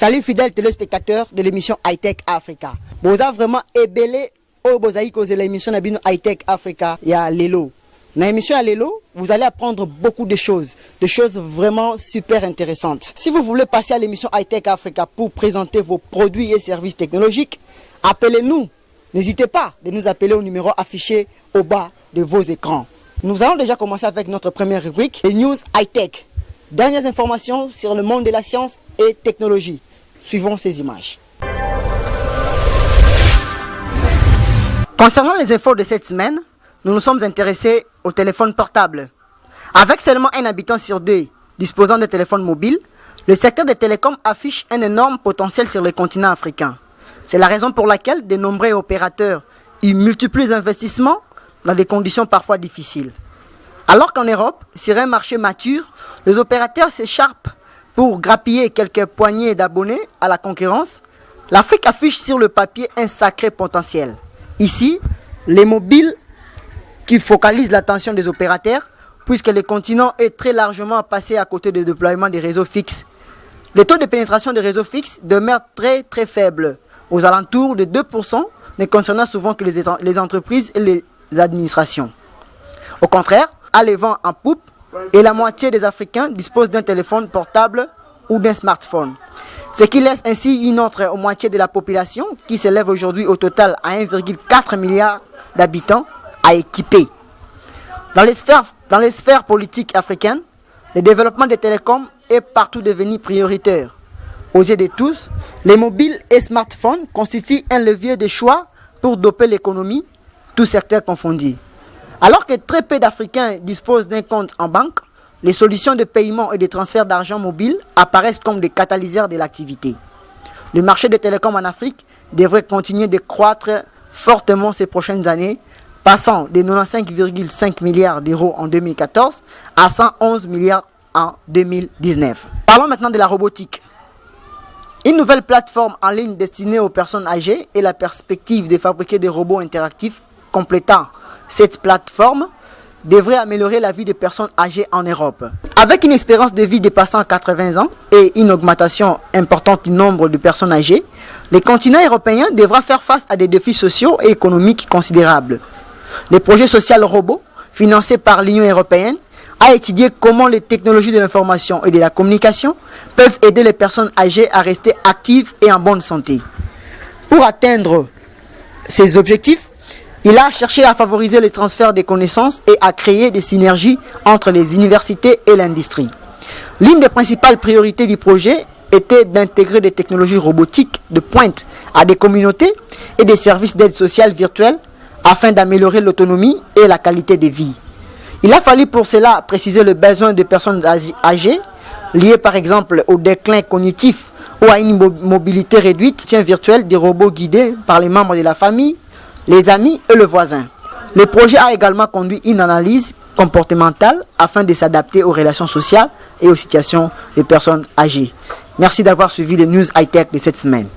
Salut fidèles téléspectateurs de l'émission High-Tech Africa. Vous avez vraiment ébellé au Bozaï cause de l'émission High-Tech Africa. Il y a Lelo. Dans l'émission à Lelo, vous allez apprendre beaucoup de choses vraiment super intéressantes. Si vous voulez passer à l'émission High-Tech Africa pour présenter vos produits et services technologiques, appelez-nous. N'hésitez pas de nous appeler au numéro affiché au bas de vos écrans. Nous allons déjà commencer avec notre première rubrique, les News High-Tech. Dernières informations sur le monde de la science et technologie. Suivons ces images. Concernant les infos de cette semaine, nous nous sommes intéressés au téléphone portable. Avec seulement un habitant sur deux disposant de téléphones mobiles, le secteur des télécoms affiche un énorme potentiel sur le continent africain. C'est la raison pour laquelle de nombreux opérateurs y multiplient les investissements dans des conditions parfois difficiles. Alors qu'en Europe, sur un marché mature, les opérateurs s'écharpent pour grappiller quelques poignées d'abonnés à la concurrence. L'Afrique affiche sur le papier un sacré potentiel. Ici, les mobiles qui focalisent l'attention des opérateurs, puisque le continent est très largement passé à côté du déploiement des réseaux fixes. Le taux de pénétration des réseaux fixes demeure très faible, aux alentours de 2%, ne concernant souvent que les entreprises et les administrations. Au contraire, à les vent en poupe, et la moitié des Africains disposent d'un téléphone portable ou d'un smartphone. Ce qui laisse ainsi une autre moitié de la population, qui s'élève aujourd'hui au total à 1,4 milliard d'habitants, à équiper. Dans les sphères politiques africaines, le développement des télécoms est partout devenu prioritaire. Aux yeux de tous, les mobiles et smartphones constituent un levier de choix pour doper l'économie, tous secteurs confondus. Alors que très peu d'Africains disposent d'un compte en banque, les solutions de paiement et de transfert d'argent mobile apparaissent comme des catalyseurs de l'activité. Le marché des télécoms en Afrique devrait continuer de croître fortement ces prochaines années, passant de 95,5 milliards d'euros en 2014 à 111 milliards en 2019. Parlons maintenant de la robotique. Une nouvelle plateforme en ligne destinée aux personnes âgées et la perspective de fabriquer des robots interactifs complétant cette plateforme devrait améliorer la vie des personnes âgées en Europe. Avec une espérance de vie dépassant 80 ans et une augmentation importante du nombre de personnes âgées, le continent européen devra faire face à des défis sociaux et économiques considérables. Le projet social robot, financé par l'Union européenne, a étudié comment les technologies de l'information et de la communication peuvent aider les personnes âgées à rester actives et en bonne santé. Pour atteindre ces objectifs, il a cherché à favoriser le transfert des connaissances et à créer des synergies entre les universités et l'industrie. L'une des principales priorités du projet était d'intégrer des technologies robotiques de pointe à des communautés et des services d'aide sociale virtuelle afin d'améliorer l'autonomie et la qualité de vie. Il a fallu pour cela préciser le besoin des personnes âgées, liées par exemple au déclin cognitif ou à une mobilité réduite, virtuelle des robots guidés par les membres de la famille, les amis et le voisin. Le projet a également conduit une analyse comportementale afin de s'adapter aux relations sociales et aux situations des personnes âgées. Merci d'avoir suivi les news high-tech de cette semaine.